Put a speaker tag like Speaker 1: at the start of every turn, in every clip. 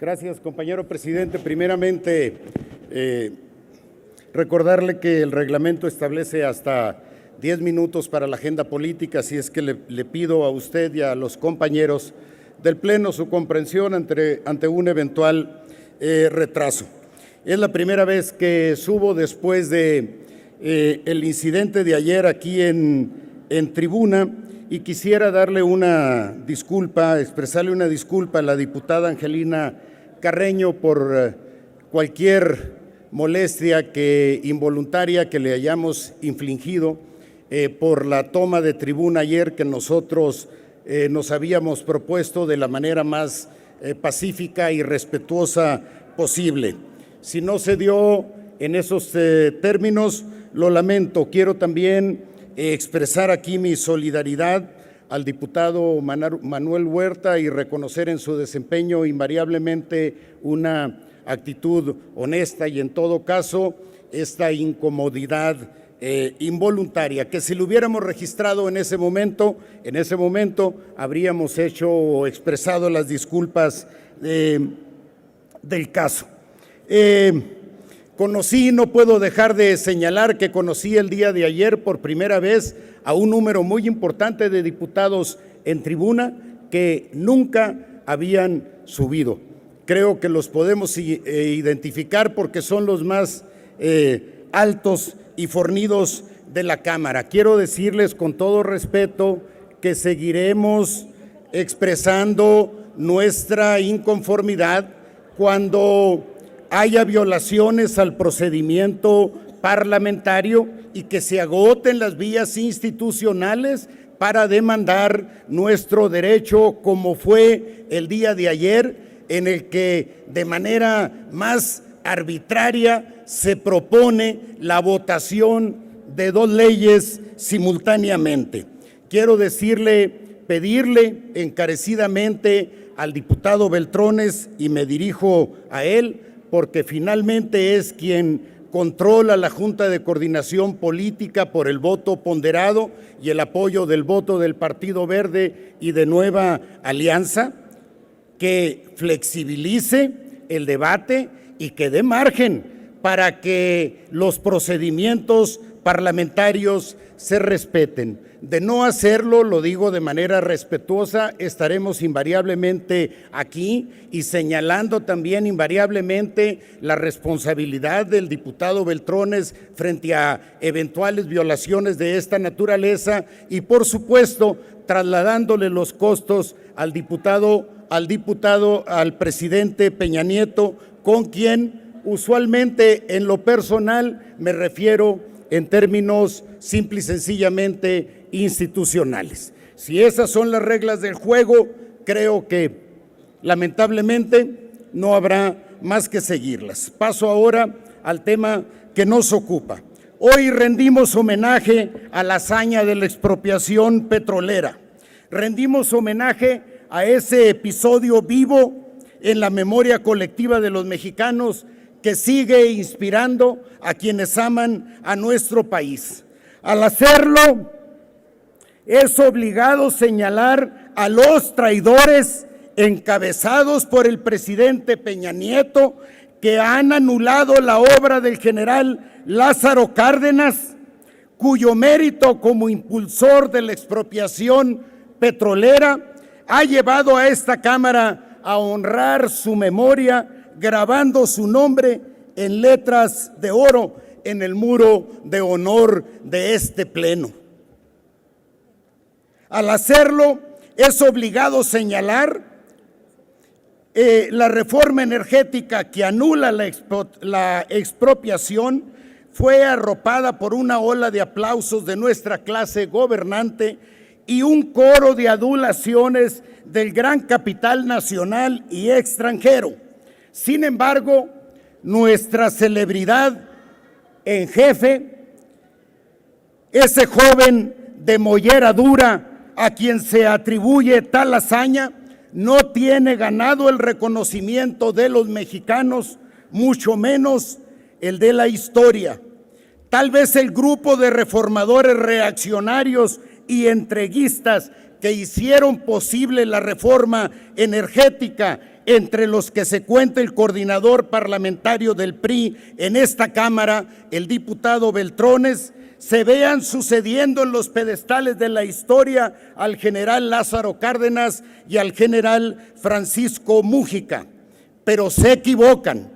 Speaker 1: Gracias, compañero presidente. Primeramente, recordarle que el reglamento establece hasta 10 minutos para la agenda política, así es que le pido a usted y a los compañeros del Pleno su comprensión ante un eventual retraso. Es la primera vez que subo después de el incidente de ayer aquí en tribuna, y quisiera darle una disculpa, expresarle una disculpa a la diputada Angelina Carreño por cualquier molestia involuntaria que le hayamos infligido por la toma de tribuna ayer, que nosotros nos habíamos propuesto de la manera más pacífica y respetuosa posible. Si no se dio en esos términos, lo lamento. Quiero también expresar aquí mi solidaridad al diputado Manuel Huerta y reconocer en su desempeño invariablemente una actitud honesta y en todo caso esta incomodidad involuntaria, que si lo hubiéramos registrado en ese momento habríamos hecho o expresado las disculpas del caso. No puedo dejar de señalar que conocí el día de ayer por primera vez a un número muy importante de diputados en tribuna que nunca habían subido. Creo que los podemos identificar porque son los más altos y fornidos de la Cámara. Quiero decirles con todo respeto que seguiremos expresando nuestra inconformidad cuando haya violaciones al procedimiento parlamentario y que se agoten las vías institucionales para demandar nuestro derecho, como fue el día de ayer, en el que de manera más arbitraria se propone la votación de dos leyes simultáneamente. Quiero pedirle encarecidamente al diputado Beltrones, y me dirijo a él, porque finalmente es quien controla la Junta de Coordinación Política por el voto ponderado y el apoyo del voto del Partido Verde y de Nueva Alianza, que flexibilice el debate y que dé margen para que los procedimientos parlamentarios se respeten. De no hacerlo, lo digo de manera respetuosa, estaremos invariablemente aquí y señalando también invariablemente la responsabilidad del diputado Beltrones frente a eventuales violaciones de esta naturaleza y, por supuesto, trasladándole los costos al presidente Peña Nieto, con quien usualmente en lo personal me refiero en términos simple y sencillamente institucionales. Si esas son las reglas del juego, creo que lamentablemente no habrá más que seguirlas. Paso ahora al tema que nos ocupa. Hoy rendimos homenaje a la hazaña de la expropiación petrolera. Rendimos homenaje a ese episodio vivo en la memoria colectiva de los mexicanos que sigue inspirando a quienes aman a nuestro país. Al hacerlo, es obligado señalar a los traidores encabezados por el presidente Peña Nieto, que han anulado la obra del general Lázaro Cárdenas, cuyo mérito como impulsor de la expropiación petrolera ha llevado a esta Cámara a honrar su memoria, grabando su nombre en letras de oro en el muro de honor de este pleno. Al hacerlo, es obligado señalar la reforma energética que anula la expropiación fue arropada por una ola de aplausos de nuestra clase gobernante y un coro de adulaciones del gran capital nacional y extranjero. Sin embargo, nuestra celebridad en jefe, ese joven de mollera dura a quien se atribuye tal hazaña, no tiene ganado el reconocimiento de los mexicanos, mucho menos el de la historia. Tal vez el grupo de reformadores reaccionarios y entreguistas que hicieron posible la reforma energética entre los que se cuenta el coordinador parlamentario del PRI en esta Cámara, el diputado Beltrones, se vean sucediendo en los pedestales de la historia al general Lázaro Cárdenas y al general Francisco Múgica. Pero se equivocan.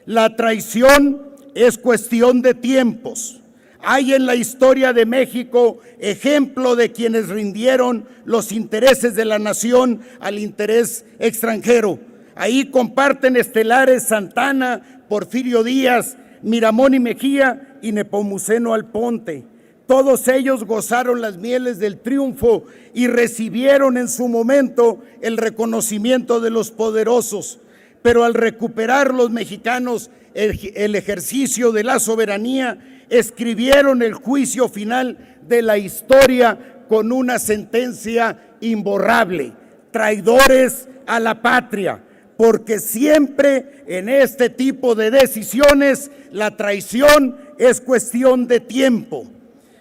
Speaker 1: La traición es cuestión de tiempos. Hay en la historia de México ejemplo de quienes rindieron los intereses de la nación al interés extranjero. Ahí comparten estelares Santana, Porfirio Díaz, Miramón y Mejía y Nepomuceno Alponte. Todos ellos gozaron las mieles del triunfo y recibieron en su momento el reconocimiento de los poderosos. Pero al recuperar los mexicanos el ejercicio de la soberanía, escribieron el juicio final de la historia con una sentencia imborrable: traidores a la patria, porque siempre en este tipo de decisiones la traición es cuestión de tiempo.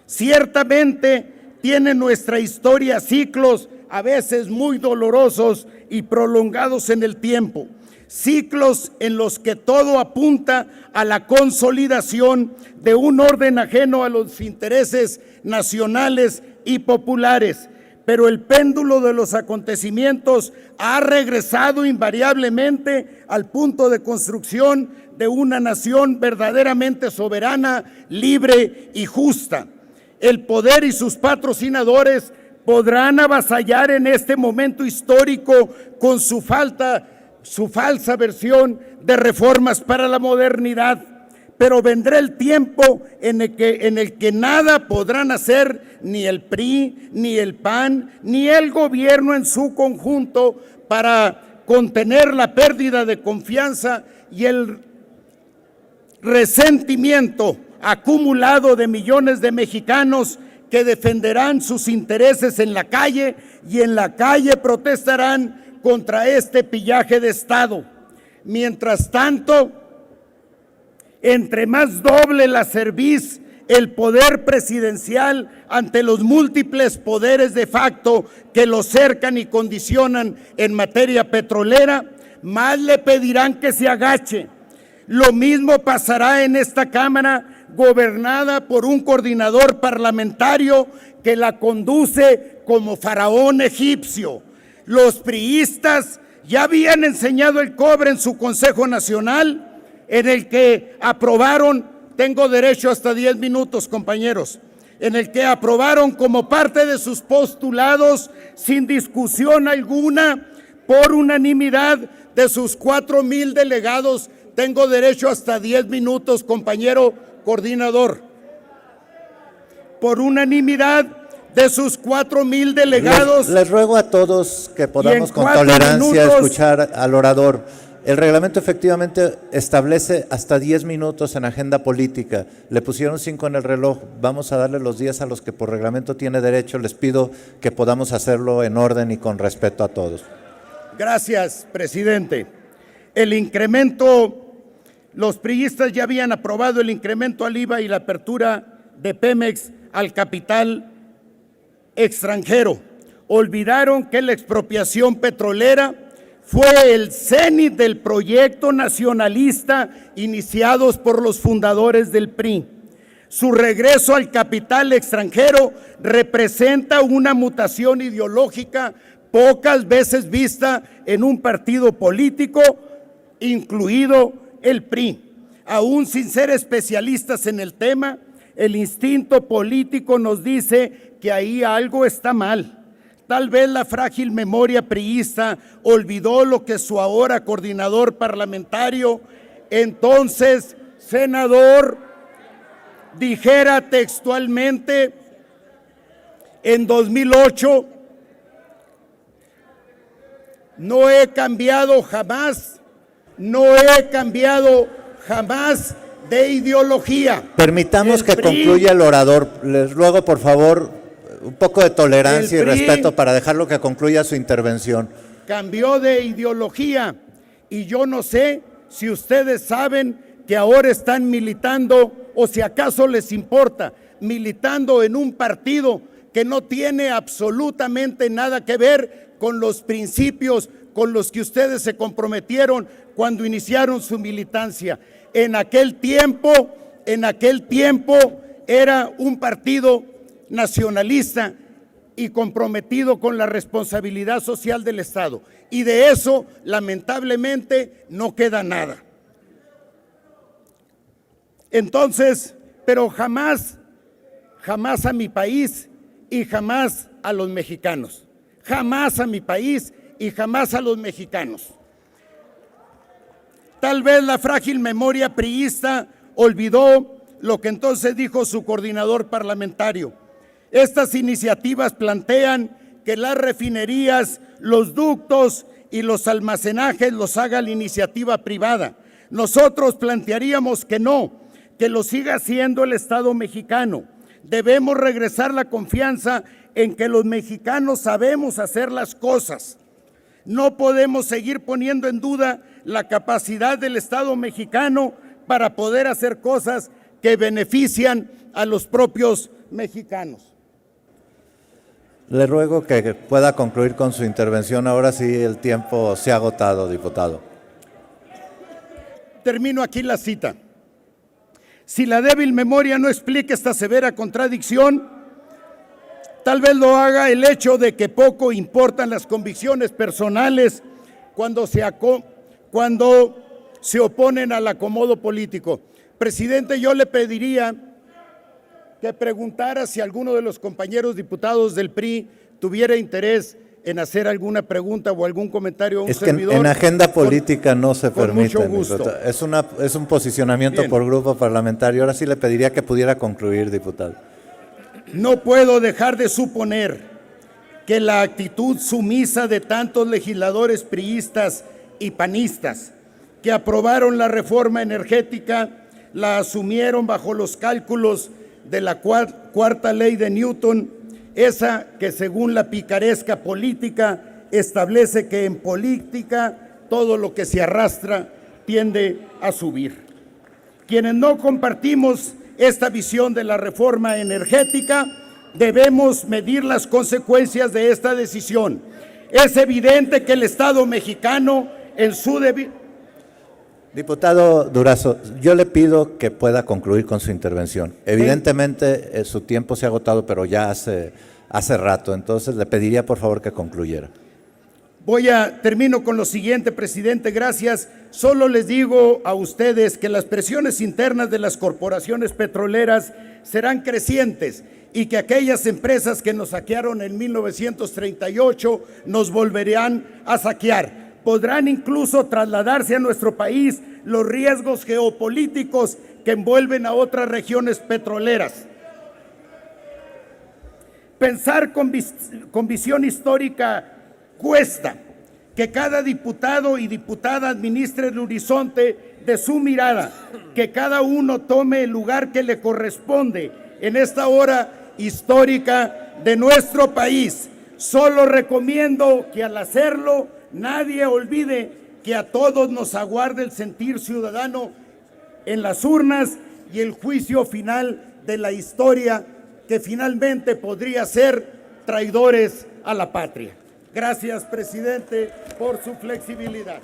Speaker 1: Ciertamente tiene nuestra historia ciclos a veces muy dolorosos y prolongados en el tiempo, ciclos en los que todo apunta a la consolidación de un orden ajeno a los intereses nacionales y populares, pero el péndulo de los acontecimientos ha regresado invariablemente al punto de construcción de una nación verdaderamente soberana, libre y justa. El poder y sus patrocinadores podrán avasallar en este momento histórico con su falsa versión de reformas para la modernidad, pero vendrá el tiempo en el que nada podrán hacer ni el PRI, ni el PAN, ni el gobierno en su conjunto para contener la pérdida de confianza y el resentimiento acumulado de millones de mexicanos que defenderán sus intereses en la calle y en la calle protestarán contra este pillaje de Estado. Mientras tanto, entre más doble la cerviz el poder presidencial ante los múltiples poderes de facto que lo cercan y condicionan en materia petrolera, más le pedirán que se agache. Lo mismo pasará en esta Cámara, gobernada por un coordinador parlamentario que la conduce como faraón egipcio. Los priistas ya habían enseñado el cobre en su Consejo Nacional, en el que aprobaron, tengo derecho hasta 10 minutos, compañeros, en el que aprobaron como parte de sus postulados, sin discusión alguna, por unanimidad de sus 4,000 delegados. Tengo derecho hasta 10 minutos, compañero coordinador. Por unanimidad de sus 4,000 delegados.
Speaker 2: Les ruego a todos que podamos con tolerancia escuchar al orador. El reglamento efectivamente establece hasta 10 minutos en agenda política. Le pusieron 5 en el reloj. Vamos a darle los 10 a los que por reglamento tiene derecho. Les pido que podamos hacerlo en orden y con respeto a todos.
Speaker 1: Gracias, presidente. El incremento, los priistas ya habían aprobado el incremento al IVA y la apertura de Pemex al capital extranjero. Olvidaron que la expropiación petrolera fue el cénit del proyecto nacionalista iniciados por los fundadores del PRI. Su regreso al capital extranjero representa una mutación ideológica pocas veces vista en un partido político, incluido el PRI. Aún sin ser especialistas en el tema, el instinto político nos dice que ahí algo está mal. Tal vez la frágil memoria priista olvidó lo que su ahora coordinador parlamentario, entonces senador, dijera textualmente en 2008: no he cambiado jamás, no he cambiado jamás de ideología.
Speaker 2: Permitamos que concluya el orador. Les ruego, por favor, un poco de tolerancia y respeto para dejarlo que concluya su intervención.
Speaker 1: Cambió de ideología y yo no sé si ustedes saben que ahora están militando, o si acaso les importa, militando en un partido que no tiene absolutamente nada que ver con los principios con los que ustedes se comprometieron cuando iniciaron su militancia. En aquel tiempo era un partido nacionalista y comprometido con la responsabilidad social del Estado. Y de eso, lamentablemente, no queda nada. Entonces, pero jamás a mi país y jamás a los mexicanos. Jamás a mi país y jamás a los mexicanos. Tal vez la frágil memoria priista olvidó lo que entonces dijo su coordinador parlamentario. Estas iniciativas plantean que las refinerías, los ductos y los almacenajes los haga la iniciativa privada. Nosotros plantearíamos que no, que lo siga haciendo el Estado mexicano. Debemos regresar la confianza en que los mexicanos sabemos hacer las cosas. No podemos seguir poniendo en duda la capacidad del Estado mexicano para poder hacer cosas que benefician a los propios mexicanos.
Speaker 2: Le ruego que pueda concluir con su intervención. Ahora sí el tiempo se ha agotado, diputado.
Speaker 1: Termino aquí la cita. Si la débil memoria no explica esta severa contradicción, tal vez lo haga el hecho de que poco importan las convicciones personales cuando se oponen al acomodo político. Presidente, yo le pediría que preguntara si alguno de los compañeros diputados del PRI tuviera interés en hacer alguna pregunta o algún comentario a un servidor.
Speaker 2: En agenda política no se permite.
Speaker 1: Mucho gusto.
Speaker 2: Es un posicionamiento por grupo parlamentario. Ahora sí le pediría que pudiera concluir, diputado.
Speaker 1: No puedo dejar de suponer que la actitud sumisa de tantos legisladores priistas y panistas que aprobaron la reforma energética la asumieron bajo los cálculos de la cuarta ley de Newton, esa que según la picaresca política establece que en política todo lo que se arrastra tiende a subir. Quienes no compartimos esta visión de la reforma energética debemos medir las consecuencias de esta decisión. Es evidente que el Estado mexicano en su
Speaker 2: Diputado Durazo, yo le pido que pueda concluir con su intervención. Evidentemente su tiempo se ha agotado, pero ya hace rato, entonces le pediría por favor que concluyera.
Speaker 1: Termino con lo siguiente, presidente, gracias. Solo les digo a ustedes que las presiones internas de las corporaciones petroleras serán crecientes y que aquellas empresas que nos saquearon en 1938 nos volverán a saquear. Podrán incluso trasladarse a nuestro país los riesgos geopolíticos que envuelven a otras regiones petroleras. Pensar con visión histórica cuesta. Que cada diputado y diputada administre el horizonte de su mirada, que cada uno tome el lugar que le corresponde en esta hora histórica de nuestro país. Solo recomiendo que al hacerlo nadie olvide que a todos nos aguarda el sentir ciudadano en las urnas y el juicio final de la historia que finalmente podría ser traidores a la patria. Gracias, presidente, por su flexibilidad.